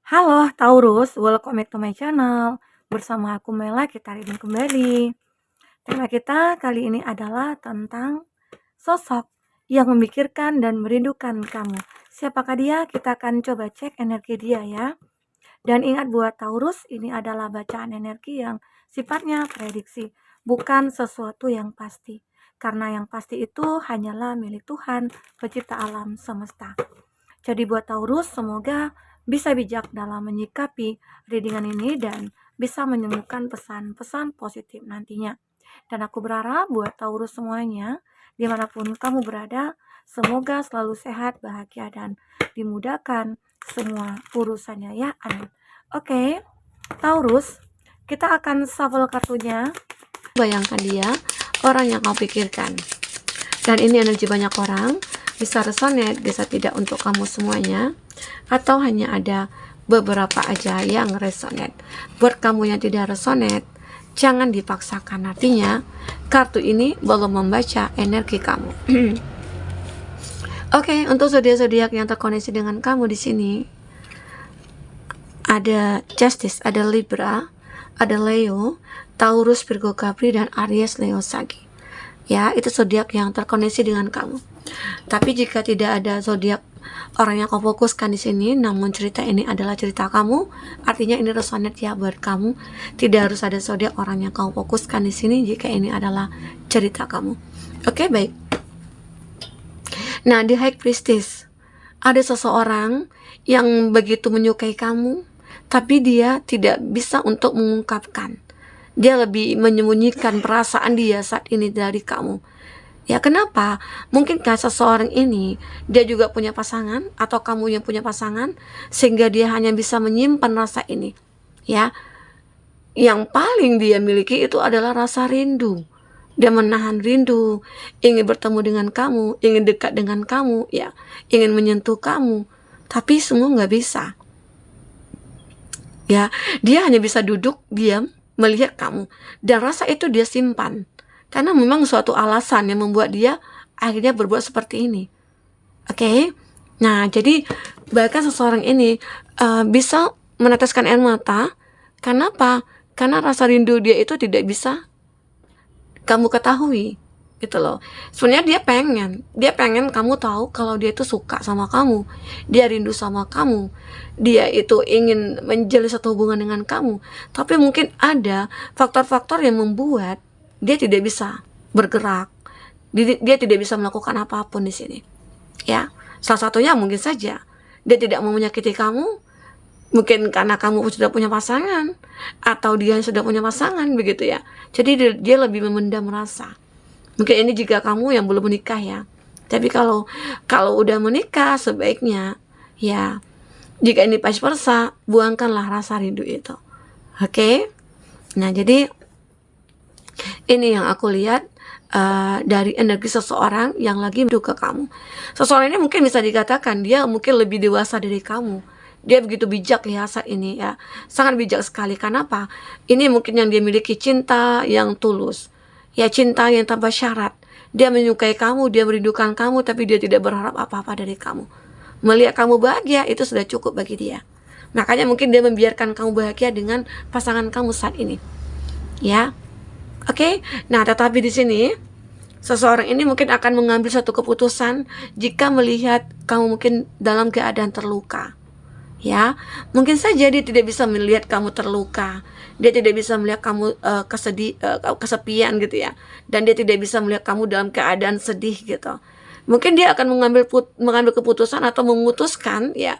Halo Taurus, welcome back to my channel. Bersama aku Mela, kita reading kembali. Tema kita kali ini adalah tentang sosok yang memikirkan dan merindukan kamu. Siapakah dia? Kita akan coba cek energi dia ya. Dan ingat buat Taurus, ini adalah bacaan energi yang sifatnya prediksi, bukan sesuatu yang pasti. Karena yang pasti itu hanyalah milik Tuhan, pencipta alam semesta. Jadi buat Taurus, semoga bisa bijak dalam menyikapi readingan ini dan bisa menemukan pesan-pesan positif nantinya. Dan aku berharap buat Taurus semuanya, dimanapun kamu berada, semoga selalu sehat, bahagia, dan dimudahkan semua urusannya ya. Amin. Oke, Taurus, kita akan shuffle kartunya. Bayangkan dia, orang yang kau pikirkan. Dan ini energi banyak orang, bisa resonate, bisa tidak untuk kamu semuanya, atau hanya ada beberapa aja yang resonate. Buat kamu yang tidak resonate, jangan dipaksakan. Artinya, kartu ini belum membaca energi kamu. Oke, untuk zodiak-zodiak yang terkoneksi dengan kamu di sini, ada Justice, ada Libra, ada Leo, Taurus, Virgo, Capri, dan Aries, Leo, Sagi. Ya, itu zodiak yang terkoneksi dengan kamu. Tapi jika tidak ada zodiak orang yang kau fokuskan di sini, namun cerita ini adalah cerita kamu, artinya ini resonate ya buat kamu. Tidak harus ada zodiak orang yang kau fokuskan di sini jika ini adalah cerita kamu. Oke, baik. Nah, di High Priestess ada seseorang yang begitu menyukai kamu, tapi dia tidak bisa untuk mengungkapkan. Dia lebih menyembunyikan perasaan dia saat ini dari kamu. Ya, kenapa? Mungkinkah seseorang ini dia juga punya pasangan, atau kamu yang punya pasangan, sehingga dia hanya bisa menyimpan rasa ini. Ya, yang paling dia miliki itu adalah rasa rindu. Dia menahan rindu, ingin bertemu dengan kamu, ingin dekat dengan kamu, ya, ingin menyentuh kamu, tapi semua nggak bisa. Ya, dia hanya bisa duduk diam melihat kamu, dan rasa itu dia simpan karena memang suatu alasan yang membuat dia akhirnya berbuat seperti ini. Oke? Nah, jadi bahkan seseorang ini bisa meneteskan air mata. Kenapa? Karena rasa rindu dia itu tidak bisa kamu ketahui, gitu loh. Sebenarnya dia pengen kamu tahu kalau dia itu suka sama kamu, dia rindu sama kamu, dia itu ingin menjalin satu hubungan dengan kamu. Tapi mungkin ada faktor-faktor yang membuat dia tidak bisa bergerak, dia tidak bisa melakukan apapun di sini. Ya, salah satunya mungkin saja dia tidak mau menyakiti kamu, mungkin karena kamu sudah punya pasangan, atau dia sudah punya pasangan, begitu ya. Jadi dia lebih memendam rasa. Mungkin ini jika kamu yang belum menikah ya. Tapi kalau udah menikah, sebaiknya ya, jika ini vice versa, buangkanlah rasa rindu itu. Oke? Nah, jadi ini yang aku lihat dari energi seseorang yang lagi merindu ke kamu. Seseorang ini mungkin bisa dikatakan dia mungkin lebih dewasa dari kamu. Dia begitu bijak ya saat ini ya. Sangat bijak sekali. Kenapa? Ini mungkin yang dia miliki cinta yang tulus. Ya, cinta yang tanpa syarat. Dia menyukai kamu, dia merindukan kamu, tapi dia tidak berharap apa-apa dari kamu. Melihat kamu bahagia itu sudah cukup bagi dia. Makanya mungkin dia membiarkan kamu bahagia dengan pasangan kamu saat ini. Ya. Oke. Nah, tetapi di sini seseorang ini mungkin akan mengambil satu keputusan jika melihat kamu mungkin dalam keadaan terluka. Ya, mungkin saja dia tidak bisa melihat kamu terluka, dia tidak bisa melihat kamu kesepian gitu ya, dan dia tidak bisa melihat kamu dalam keadaan sedih gitu. Mungkin dia akan mengambil keputusan atau memutuskan ya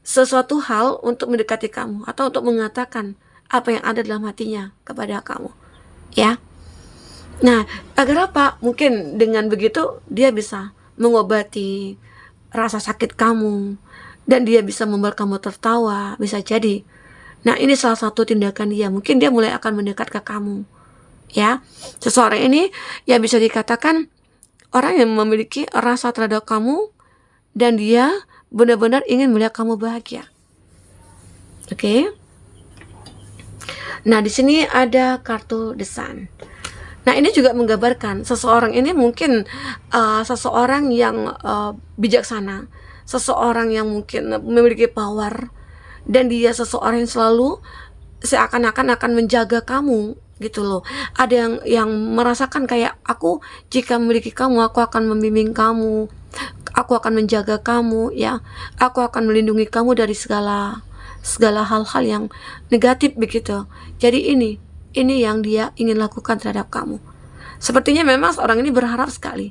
sesuatu hal untuk mendekati kamu atau untuk mengatakan apa yang ada dalam hatinya kepada kamu. Ya. Nah, agar apa? Mungkin dengan begitu dia bisa mengobati rasa sakit kamu, dan dia bisa membuat kamu tertawa, bisa jadi. Nah, ini salah satu tindakan dia. Mungkin dia mulai akan mendekat ke kamu. Ya, seseorang ini ya bisa dikatakan orang yang memiliki rasa terhadap kamu, dan dia benar-benar ingin melihat kamu bahagia. Oke? Nah, di sini ada kartu The Sun. Nah, ini juga menggambarkan seseorang ini mungkin seseorang yang bijaksana, seseorang yang mungkin memiliki power, dan dia seseorang yang selalu seakan-akan akan menjaga kamu gitu loh. Ada yang merasakan kayak, aku jika memiliki kamu, aku akan membimbing kamu, aku akan menjaga kamu, ya, aku akan melindungi kamu dari segala hal-hal yang negatif begitu. Jadi ini yang dia ingin lakukan terhadap kamu. Sepertinya memang orang ini berharap sekali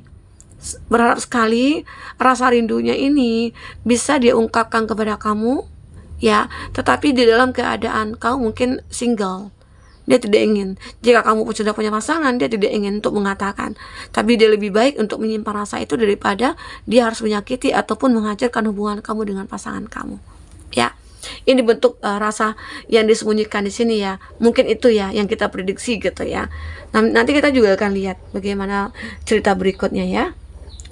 rasa rindunya ini bisa dia ungkapkan kepada kamu, ya, tetapi di dalam keadaan kamu mungkin single. Dia tidak ingin. Jika kamu sudah punya pasangan, dia tidak ingin untuk mengatakan. Tapi dia lebih baik untuk menyimpan rasa itu daripada dia harus menyakiti ataupun menghancurkan hubungan kamu dengan pasangan kamu. Ya, ini bentuk rasa yang disembunyikan di sini ya. Mungkin itu ya yang kita prediksi gitu ya. Nanti kita juga akan lihat bagaimana cerita berikutnya ya.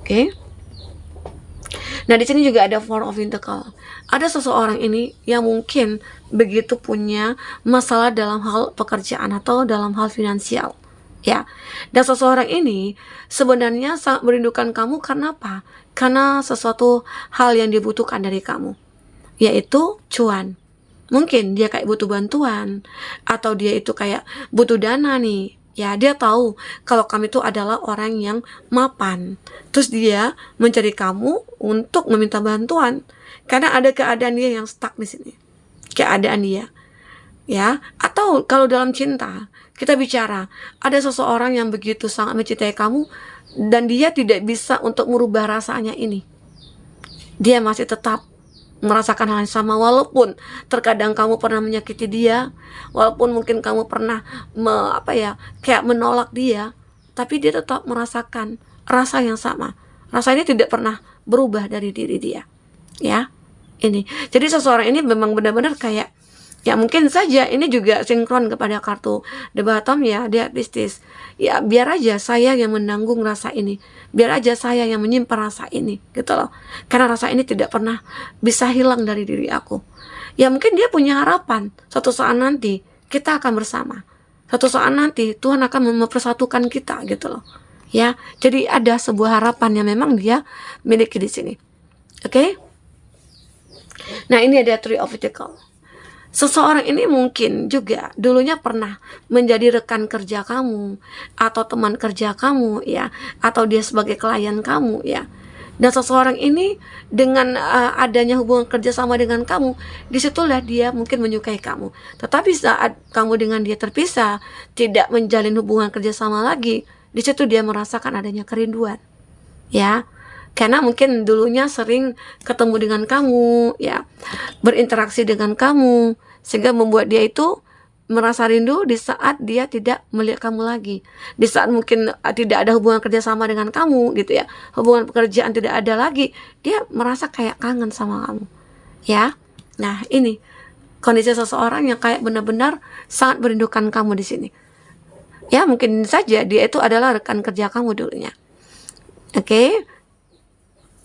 Oke. Nah, di sini juga ada Four of Pentacles. Ada seseorang ini yang mungkin begitu punya masalah dalam hal pekerjaan atau dalam hal finansial, ya. Dan seseorang ini sebenarnya sangat merindukan kamu karena apa? Karena sesuatu hal yang dibutuhkan dari kamu, yaitu cuan. Mungkin dia kayak butuh bantuan, atau dia itu kayak butuh dana nih. Ya, dia tahu kalau kamu itu adalah orang yang mapan. Terus dia mencari kamu untuk meminta bantuan. Karena ada keadaan dia yang stuck di sini. Keadaan dia. Ya, atau kalau dalam cinta, kita bicara, ada seseorang yang begitu sangat mencintai kamu dan dia tidak bisa untuk merubah rasanya ini. Dia masih tetap merasakan hal yang sama, walaupun terkadang kamu pernah menyakiti dia, walaupun mungkin kamu pernah kayak menolak dia, tapi dia tetap merasakan rasa yang sama. Rasa ini tidak pernah berubah dari diri dia, ya. Ini jadi seseorang ini memang benar-benar kayak, ya, mungkin saja ini juga sinkron kepada kartu The Bottom ya, dia Pisces. Ya, biar aja saya yang menanggung rasa ini, biar aja saya yang menyimpan rasa ini gitu loh, karena rasa ini tidak pernah bisa hilang dari diri aku. Ya, mungkin dia punya harapan suatu saat nanti kita akan bersama, suatu saat nanti Tuhan akan mempersatukan kita gitu loh, ya. Jadi ada sebuah harapan yang memang dia miliki di sini. Oke. Nah, ini ada Three of Pentacles. Seseorang ini mungkin juga dulunya pernah menjadi rekan kerja kamu atau teman kerja kamu, ya, atau dia sebagai klien kamu, ya. Dan seseorang ini dengan adanya hubungan kerja sama dengan kamu, disitulah dia mungkin menyukai kamu. Tetapi saat kamu dengan dia terpisah, tidak menjalin hubungan kerja sama lagi, di situ dia merasakan adanya kerinduan, ya. Karena mungkin dulunya sering ketemu dengan kamu, ya, berinteraksi dengan kamu, sehingga membuat dia itu merasa rindu di saat dia tidak melihat kamu lagi, di saat mungkin tidak ada hubungan kerjasama dengan kamu gitu ya, hubungan pekerjaan tidak ada lagi, dia merasa kayak kangen sama kamu, ya. Nah, ini kondisi seseorang yang kayak benar-benar sangat merindukan kamu di sini, ya. Mungkin saja dia itu adalah rekan kerja kamu dulunya, oke.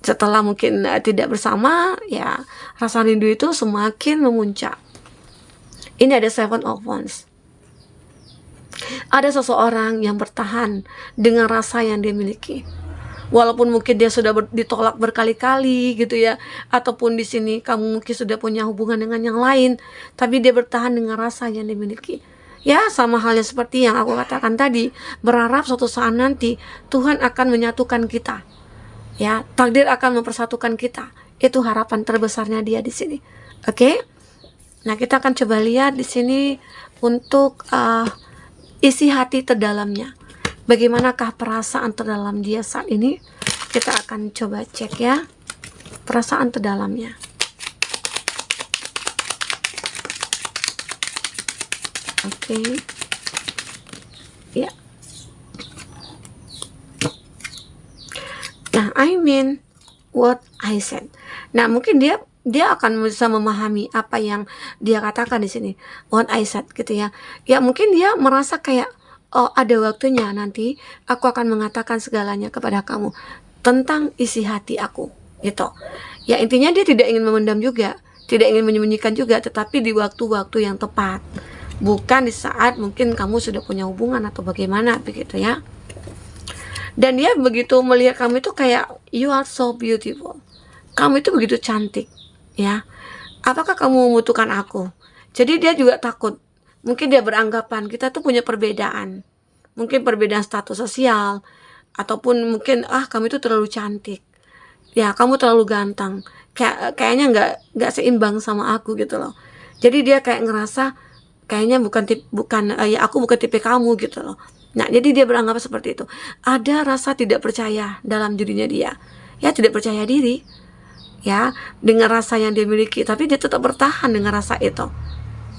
Setelah mungkin tidak bersama, ya, rasa rindu itu semakin memuncak. Ini ada Seven of Wands. Ada seseorang yang bertahan dengan rasa yang dia miliki, walaupun mungkin dia sudah ditolak berkali-kali gitu ya, ataupun di sini kamu mungkin sudah punya hubungan dengan yang lain, tapi dia bertahan dengan rasa yang dimiliki. Ya, sama halnya seperti yang aku katakan tadi, berharap suatu saat nanti Tuhan akan menyatukan kita. Ya, takdir akan mempersatukan kita. Itu harapan terbesarnya dia di sini. Oke? Nah, kita akan coba lihat di sini untuk isi hati terdalamnya. Bagaimanakah perasaan terdalam dia saat ini? Kita akan coba cek ya, perasaan terdalamnya. Oke. Ya. Nah, I mean what I said. Nah, mungkin dia akan bisa memahami apa yang dia katakan di sini. What I said gitu ya. Ya, mungkin dia merasa kayak, oh, ada waktunya nanti aku akan mengatakan segalanya kepada kamu tentang isi hati aku gitu. Ya, intinya dia tidak ingin memendam juga, tidak ingin menyembunyikan juga, tetapi di waktu-waktu yang tepat. Bukan di saat mungkin kamu sudah punya hubungan atau bagaimana begitu ya. Dan dia begitu melihat kamu itu kayak, you are so beautiful. Kamu itu begitu cantik, ya. Apakah kamu membutuhkan aku? Jadi dia juga takut. Mungkin dia beranggapan kita tuh punya perbedaan. Mungkin perbedaan status sosial. Ataupun mungkin, kamu itu terlalu cantik. Ya, kamu terlalu ganteng. Kayaknya nggak seimbang sama aku gitu loh. Jadi dia kayak ngerasa kayaknya aku bukan tipe kamu gitu loh. Nah, jadi dia beranggap seperti itu. Ada rasa tidak percaya dalam dirinya dia. Ya, tidak percaya diri. Ya, dengan rasa yang dia miliki, tapi dia tetap bertahan dengan rasa itu.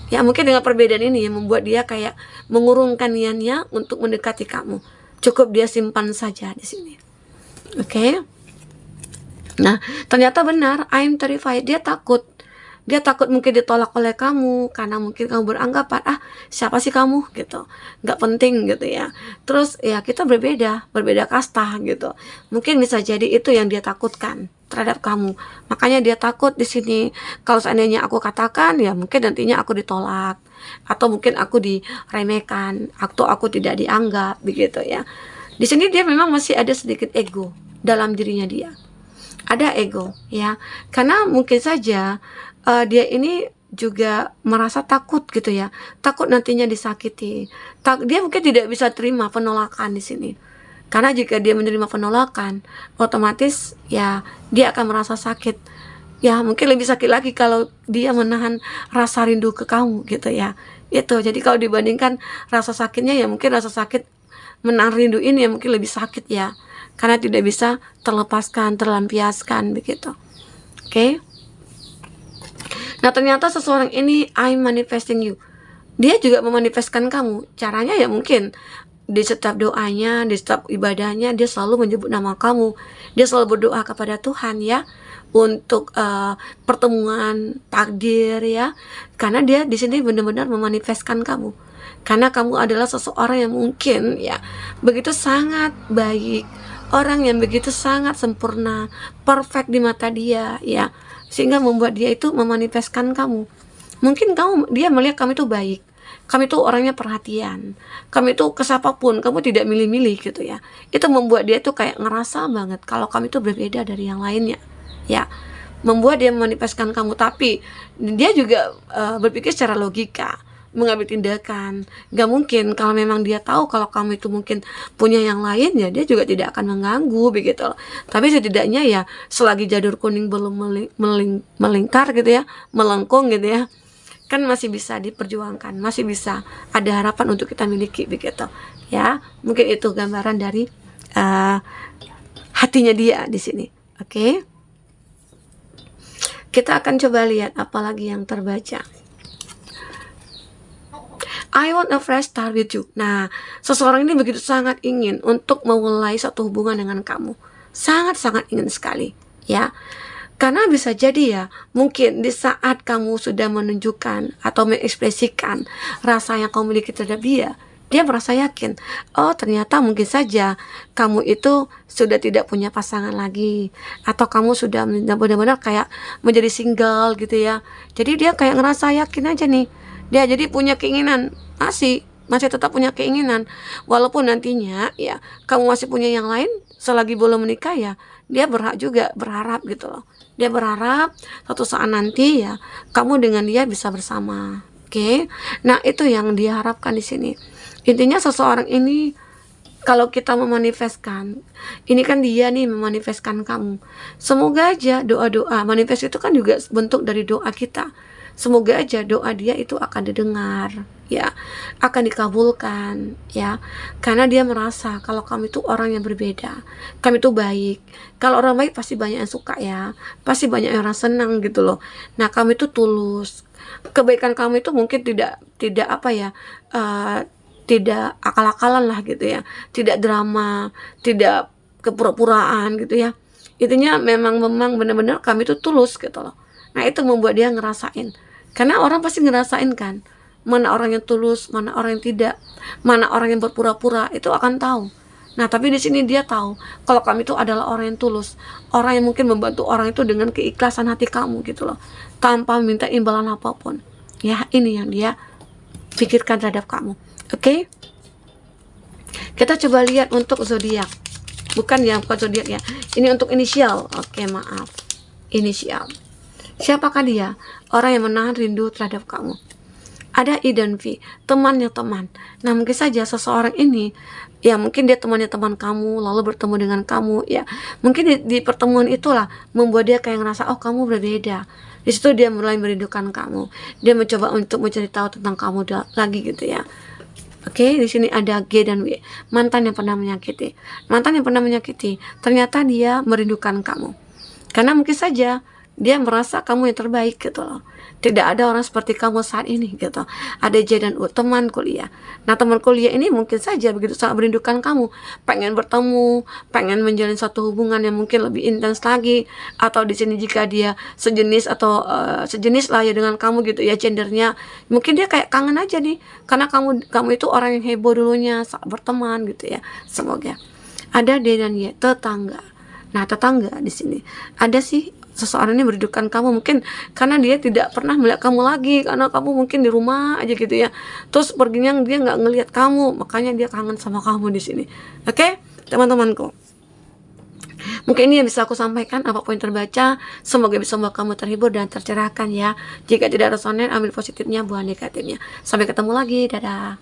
Ya, mungkin dengan perbedaan ini yang membuat dia kayak mengurungkan niatnya untuk mendekati kamu. Cukup dia simpan saja di sini. Oke? Nah, ternyata benar, I'm terrified. Dia takut. Dia takut mungkin ditolak oleh kamu karena mungkin kamu beranggapan, siapa sih kamu gitu, nggak penting gitu ya. Terus ya kita berbeda kasta gitu. Mungkin bisa jadi itu yang dia takutkan terhadap kamu. Makanya dia takut di sini. Kalau seandainya aku katakan, ya mungkin nantinya aku ditolak atau mungkin aku diremehkan atau aku tidak dianggap begitu ya. Di sini dia memang masih ada sedikit ego dalam dirinya dia. Ada ego ya, karena mungkin saja dia ini juga merasa takut gitu ya, takut nantinya disakiti. Dia mungkin tidak bisa terima penolakan di sini, karena jika dia menerima penolakan, otomatis ya dia akan merasa sakit. Ya mungkin lebih sakit lagi kalau dia menahan rasa rindu ke kamu gitu ya. Itu jadi kalau dibandingkan rasa sakitnya, ya mungkin rasa sakit menahan rindu ini ya mungkin lebih sakit ya, karena tidak bisa terlepaskan, terlampiaskan begitu. Oke? Nah, ternyata seseorang ini, I'm manifesting you. Dia juga memanifestkan kamu. Caranya ya mungkin di setiap doanya, di setiap ibadahnya, dia selalu menyebut nama kamu. Dia selalu berdoa kepada Tuhan ya, untuk pertemuan takdir ya. Karena dia di sini benar-benar memanifestkan kamu. Karena kamu adalah seseorang yang mungkin ya begitu sangat baik, orang yang begitu sangat sempurna, perfect di mata dia ya, sehingga membuat dia itu memanifestkan kamu. Mungkin dia melihat kamu itu baik, kamu itu orangnya perhatian, kamu itu ke siapapun kamu tidak milih-milih gitu ya. Itu membuat dia itu kayak ngerasa banget kalau kamu itu berbeda dari yang lainnya ya, membuat dia memanifestkan kamu. Tapi dia juga berpikir secara logika, mengambil tindakan. Gak mungkin kalau memang dia tahu kalau kamu itu mungkin punya yang lain, ya dia juga tidak akan mengganggu begitu loh. Tapi setidaknya ya selagi janur kuning belum melingkar gitu ya, melengkung gitu ya, kan masih bisa diperjuangkan, masih bisa ada harapan untuk kita miliki begitu ya. Mungkin itu gambaran dari hatinya dia di sini. Oke? Kita akan coba lihat apa lagi yang terbaca. I want a fresh start with you. Nah, seseorang ini begitu sangat ingin untuk memulai satu hubungan dengan kamu. Sangat-sangat ingin sekali, ya. Karena bisa jadi ya, mungkin di saat kamu sudah menunjukkan atau mengekspresikan rasa yang kamu miliki terhadap dia merasa yakin, ternyata mungkin saja kamu itu sudah tidak punya pasangan lagi, atau kamu sudah benar-benar kayak menjadi single gitu ya. Jadi dia kayak ngerasa yakin aja nih. Dia jadi punya keinginan, masih tetap punya keinginan, walaupun nantinya ya kamu masih punya yang lain selagi belum menikah ya, dia berharap gitu loh. Dia berharap suatu saat nanti ya kamu dengan dia bisa bersama. Oke? Nah, itu yang dia harapkan di sini. Intinya seseorang ini, kalau kita memanifestkan, ini kan dia nih memanifestkan kamu. Semoga aja doa-doa, manifest itu kan juga bentuk dari doa kita. Semoga aja doa dia itu akan didengar, ya, akan dikabulkan, ya, karena dia merasa kalau kamu itu orang yang berbeda, kamu itu baik. Kalau orang baik pasti banyak yang suka ya, pasti banyak orang senang gitu loh. Nah, kamu itu tulus. Kebaikan kamu itu mungkin tidak apa ya, tidak akal-akalan lah gitu ya, tidak drama, tidak kepura-puraan gitu ya. Intinya memang benar-benar kami itu tulus gitu loh. Nah, itu membuat dia ngerasain. Karena orang pasti ngerasain kan, mana orang yang tulus, mana orang yang tidak, mana orang yang berpura-pura, itu akan tahu. Nah, tapi di sini dia tahu kalau kami itu adalah orang yang tulus, orang yang mungkin membantu orang itu dengan keikhlasan hati kamu gitu loh, tanpa minta imbalan apapun. Ya, ini yang dia pikirkan terhadap kamu. Oke? Kita coba lihat untuk zodiak. Bukan zodiak ya. Ini untuk inisial. Oke, maaf. Inisial. Siapakah dia? Orang yang menahan rindu terhadap kamu. Ada I dan V, temannya teman. Nah, mungkin saja seseorang ini, ya mungkin dia temannya teman kamu, lalu bertemu dengan kamu, ya mungkin di pertemuan itulah membuat dia kayak ngerasa, oh kamu berbeda. Di situ dia mulai merindukan kamu. Dia mencoba untuk mencari tahu tentang kamu lagi gitu ya. Oke, di sini ada G dan W, mantan yang pernah menyakiti. Mantan yang pernah menyakiti, ternyata dia merindukan kamu. Karena mungkin saja dia merasa kamu yang terbaik gitu loh. Tidak ada orang seperti kamu saat ini gitu. Ada J dan U, teman kuliah. Nah, teman kuliah ini mungkin saja begitu sangat merindukan kamu, pengen bertemu, pengen menjalin satu hubungan yang mungkin lebih intens lagi. Atau di sini jika dia sejenis atau sejenis lah ya dengan kamu gitu ya gendernya, mungkin dia kayak kangen aja nih, karena kamu itu orang yang heboh dulunya saat berteman gitu ya. Semoga. Ada D dan Y, tetangga. Nah, tetangga di sini ada sih seseorang ini merindukan kamu, mungkin karena dia tidak pernah melihat kamu lagi, karena kamu mungkin di rumah aja gitu ya, terus perginya dia nggak ngelihat kamu, makanya dia kangen sama kamu di sini. Oke, teman-temanku, mungkin ini yang bisa aku sampaikan, apa poin terbaca, semoga bisa membuat kamu terhibur dan tercerahkan ya. Jika tidak resonate, ambil positifnya, buang negatifnya. Sampai ketemu lagi, dadah.